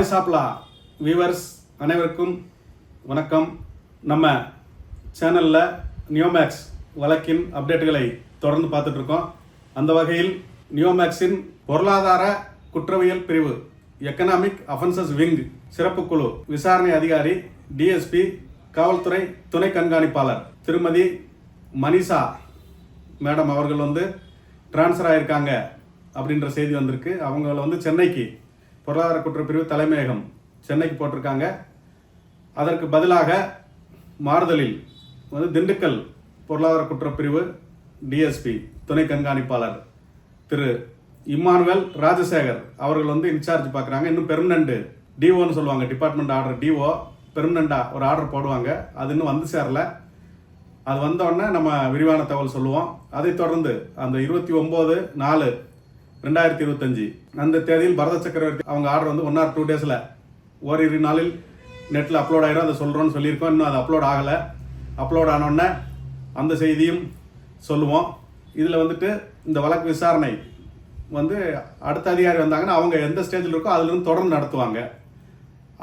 Voice of law viewers அனைவருக்கும் வணக்கம். நம்ம சேனலில் நியோமேக்ஸ் வழக்கின் அப்டேட்டுகளை தொடர்ந்து பார்த்துட்ருக்கோம். அந்த வகையில் நியோமேக்ஸின் பொருளாதார குற்றவியல் பிரிவு எக்கனாமிக் அஃபென்சஸ் விங் சிறப்பு குழு விசாரணை அதிகாரி டிஎஸ்பி காவல்துறை துணை கண்காணிப்பாளர் திருமதி மனிஷா மேடம் அவர்கள் டிரான்ஸ்ஃபர் ஆகியிருக்காங்க அப்படின்ற செய்தி வந்திருக்கு. அவங்கள சென்னைக்கு பொருளாதார குற்றப்பிரிவு தலைமையகம் சென்னைக்கு போட்டிருக்காங்க. அதற்கு பதிலாக மாறுதலில் திண்டுக்கல் பொருளாதார குற்றப்பிரிவு டிஎஸ்பி துணை கண்காணிப்பாளர் திரு இம்மானுவேல் ராஜசேகர் அவர்கள் இன்சார்ஜ் பார்க்குறாங்க. இன்னும் பெர்மனண்ட் டிஓன்னு சொல்லுவாங்க, டிபார்ட்மெண்ட் ஆர்டர் டிஓ பெர்மனண்டாக ஒரு ஆர்டர் போடுவாங்க. அது இன்னும் சேரலை. அது வந்தோடனே நம்ம விரிவான தகவல் சொல்லுவோம். அதைத் தொடர்ந்து அந்த 29/4/2025 அந்த தேதியில் பரத சக்கரவர்த்தி அவங்க ஆர்டர் 1 or 2 days ஓரிரு நாளில் நெட்டில் அப்லோட் ஆகிடும். அதை சொல்கிறோன்னு சொல்லியிருக்கோம். இன்னும் அது அப்லோட் ஆகலை. அப்லோட் ஆனோடனே அந்த செய்தியும் சொல்லுவோம். இதில் இந்த வழக்கு விசாரணை அடுத்த அதிகாரி வந்தாங்கன்னா அவங்க எந்த ஸ்டேஜில் இருக்கோ அதிலிருந்து தொடர்ந்து நடத்துவாங்க.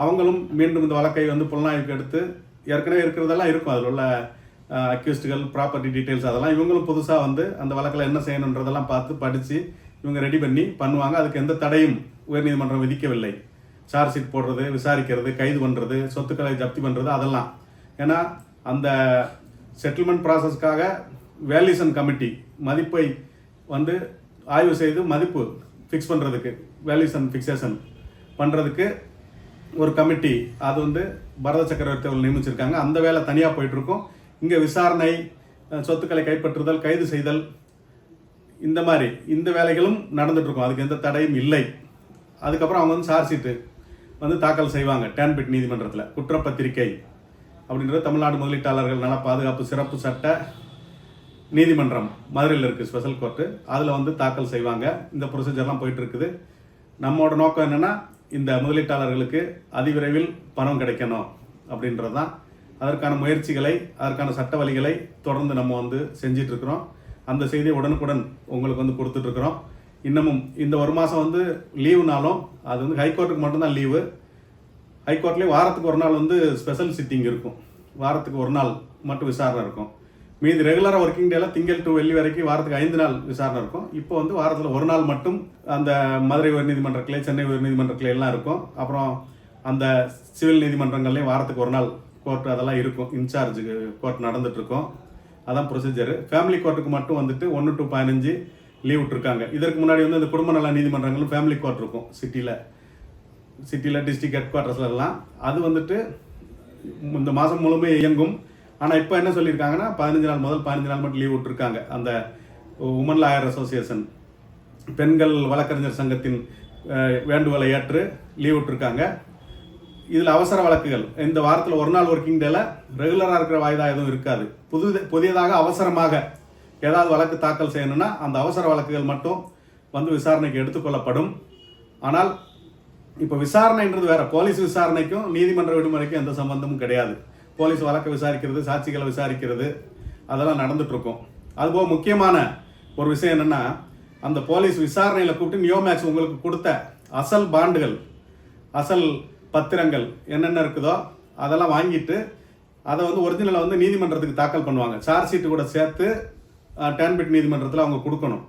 அவங்களும் மீண்டும் இந்த வழக்கை புலனாய்வுக்கு எடுத்து ஏற்கனவே இருக்கிறதெல்லாம் இருக்கும். அதில் உள்ள அக்யூஸ்டுகள் ப்ராப்பர்ட்டி டீட்டெயில்ஸ் அதெல்லாம் இவங்களும் புதுசாக அந்த வழக்கில் என்ன செய்யணுன்றதெல்லாம் பார்த்து படித்து இவங்க ரெடி பண்ணி பண்ணுவாங்க. அதுக்கு எந்த தடையும் உயர்நீதிமன்றம் விதிக்கவில்லை. சார்ஜ் ஷீட் போடுறது, விசாரிக்கிறது, கைது பண்ணுறது, சொத்துக்களை ஜப்தி பண்ணுறது அதெல்லாம். ஏன்னா அந்த செட்டில்மெண்ட் ப்ராசஸ்க்காக வேல்யூஷன் கமிட்டி மதிப்பை ஆய்வு செய்து மதிப்பு ஃபிக்ஸ் பண்ணுறதுக்கு வேல்யூஷன் ஃபிக்ஸேஷன் பண்ணுறதுக்கு ஒரு கமிட்டி அது பரத சக்கரவர்த்தி அவர்கள் நியமிச்சிருக்காங்க. அந்த வேலை தனியாக போயிட்டுருக்கும். இங்கே விசாரணை, சொத்துக்களை கைப்பற்றுதல், கைது செய்தல், இந்த மாதிரி இந்த வேலைகளும் நடந்துகிட்ருக்கும். அதுக்கு எந்த தடையும் இல்லை. அதுக்கப்புறம் அவங்க சார்ஜ் ஷீட்டு தாக்கல் செய்வாங்க டேன்பிட் நீதிமன்றத்தில். குற்றப்பத்திரிகை அப்படின்றது தமிழ்நாடு முதலீட்டாளர்கள் நல பாதுகாப்பு சிறப்பு சட்ட நீதிமன்றம் மதுரையில் இருக்குது, ஸ்பெஷல் கோர்ட்டு. அதில் தாக்கல் செய்வாங்க. இந்த ப்ரொசீஜர்லாம் போயிட்டுருக்குது. நம்மளோட நோக்கம் என்னென்னா இந்த முதலீட்டாளர்களுக்கு அதிவிரைவில் பணம் கிடைக்கணும் அப்படின்றது தான். அதற்கான முயற்சிகளை, அதற்கான சட்ட வழிகளை தொடர்ந்து நம்ம செஞ்சிட்ருக்கிறோம். அந்த செய்தியை உடனுக்குடன் உங்களுக்கு கொடுத்துட்ருக்குறோம். இன்னமும் இந்த ஒரு மாதம் லீவுனாலும் அது ஹைகோர்ட்டுக்கு மட்டும்தான் லீவு. ஹைகோர்ட்லேயே வாரத்துக்கு ஒரு நாள் ஸ்பெஷல் சிட்டிங் இருக்கும். வாரத்துக்கு ஒரு நாள் மட்டும் விசாரணை இருக்கும். மீதி ரெகுலராக ஒர்க்கிங் டேல திங்கள் டு வெள்ளி வரைக்கும் வாரத்துக்கு 5 நாள் விசாரணை இருக்கும். இப்போ வாரத்தில் ஒரு நாள் மட்டும் அந்த மதுரை உயர்நீதிமன்ற கிளை, சென்னை உயர்நீதிமன்ற கிளை எல்லாம் இருக்கும். அப்புறம் அந்த சிவில் நீதிமன்றங்கள்லேயும் வாரத்துக்கு ஒரு நாள் கோர்ட் அதெல்லாம் இருக்கும். இன்சார்ஜ் கோர்ட் நடந்துட்டுருக்கோம். அதான் ப்ரொசீஜரு. ஃபேமிலி கோர்ட்டுக்கு மட்டும் 1 to 15 லீவ் விட்டுருக்காங்க. இதற்கு முன்னாடி இந்த குடும்ப நல நீதிமன்றங்களும் ஃபேமிலி கோர்ட் இருக்கும் சிட்டியில் டிஸ்ட்ரிக்ட் ஹெட் குவார்ட்டர்ஸ்லாம். அது இந்த மாதம் முழுமையாக இயங்கும். ஆனால் இப்போ என்ன சொல்லியிருக்காங்கன்னா 15 நாள் முதல் 15 நாள் மட்டும் லீவ் விட்டுருக்காங்க. அந்த உமன் லாயர் அசோசியேஷன், பெண்கள் வழக்கறிஞர் சங்கத்தின் வேண்டுகோளை ஏற்று லீவ் விட்டுருக்காங்க. இதில் அவசர வழக்குகள் இந்த வாரத்தில் ஒரு நாள் ஒர்க்கிங் டேல ரெகுலராக இருக்கிற வாய்தா எதுவும் இருக்காது. புதியதாக அவசரமாக ஏதாவது வழக்கு தாக்கல் செய்யணும்னா அந்த அவசர வழக்குகள் மட்டும் விசாரணைக்கு எடுத்துக்கொள்ளப்படும். ஆனால் இப்போ விசாரணைன்றது வேற. போலீஸ் விசாரணைக்கும் நீதிமன்ற விடுமுறைக்கும் எந்த சம்பந்தமும் கிடையாது. போலீஸ் வழக்கை விசாரிக்கிறது, சாட்சிகளை விசாரிக்கிறது அதெல்லாம் நடந்துட்டுருக்கும். அதுபோக முக்கியமான ஒரு விஷயம் என்னென்னா, அந்த போலீஸ் விசாரணையில் கூப்பிட்டு நியோமேக்ஸ் உங்களுக்கு கொடுத்த அசல் பாண்டுகள், அசல் பத்திரங்கள் என்னென்ன இருக்குதோ அதெல்லாம் வாங்கிட்டு அதை ஒரிஜினலை நீதிமன்றத்துக்கு தாக்கல் பண்ணுவாங்க. சார்ஜ் ஷீட்டு கூட சேர்த்து டேன்பிட் நீதிமன்றத்தில் அவங்க கொடுக்கணும்.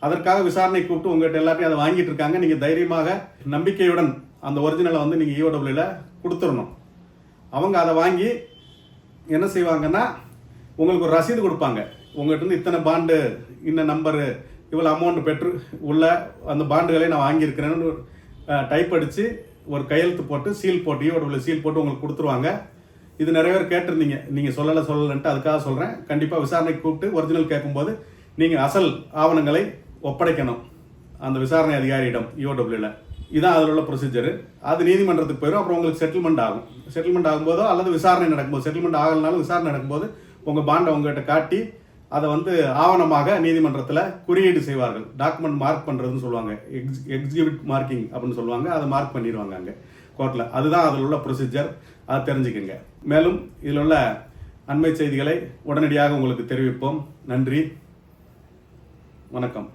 அதற்காக விசாரணை கூப்பிட்டு உங்கள்கிட்ட எல்லாத்தையும் அதை வாங்கிட்டு இருக்காங்க. நீங்கள் தைரியமாக நம்பிக்கையுடன் அந்த ஒரிஜினலை நீங்கள் EOWல கொடுத்துடணும். அவங்க அதை வாங்கி என்ன செய்வாங்கன்னா உங்களுக்கு ஒரு ரசீது கொடுப்பாங்க. உங்கள்கிட்ட இத்தனை பாண்டு, இன்ன நம்பரு, இவ்வளோ அமௌண்ட் பெற்று உள்ள அந்த பாண்டுகளை நான் வாங்கியிருக்கிறேன்னு டைப் அடித்து ஒரு கையெழுத்து போட்டு சீல் போட்டு EOW சீல் போட்டு உங்களுக்கு கொடுத்துருவாங்க. இது நிறைய பேர் கேட்டிருந்தீங்க. நீங்கள் சொல்லலைன்ட்டு அதுக்காக சொல்கிறேன். கண்டிப்பாக விசாரணைக்கு கூப்பிட்டு ஒரிஜினல் கேட்கும்போது நீங்கள் அசல் ஆவணங்களை ஒப்படைக்கணும் அந்த விசாரணை அதிகாரியிடம் EOWல. இதான் அதில் உள்ள ப்ரொசீஜரு. அது நீதிமன்றத்துக்கு போயிடும். அப்புறம் உங்களுக்கு செட்டில்மெண்ட் ஆகும். செட்டில்மெண்ட் ஆகும்போதோ அல்லது விசாரணை நடக்கும்போது, செட்டில்மெண்ட் ஆகலனாலும் விசாரணை நடக்கும்போது உங்கள் பாண்டை உங்கள்கிட்ட காட்டி அதை ஆவணமாக நீதிமன்றத்தில் குறியீடு செய்வார்கள். டாக்குமெண்ட் மார்க் பண்ணுறதுன்னு சொல்லுவாங்க, எக்ஸிபிட் மார்க்கிங் அப்படின்னு சொல்லுவாங்க. அதை மார்க் பண்ணிடுவாங்க அங்கே கோர்ட்டில். அதுதான் அதில் உள்ள ப்ரொசீஜர். அதை தெரிஞ்சுக்கோங்க. மேலும் இதில் உள்ள அண்மை செய்திகளை உடனடியாக உங்களுக்கு தெரிவிப்போம். நன்றி, வணக்கம்.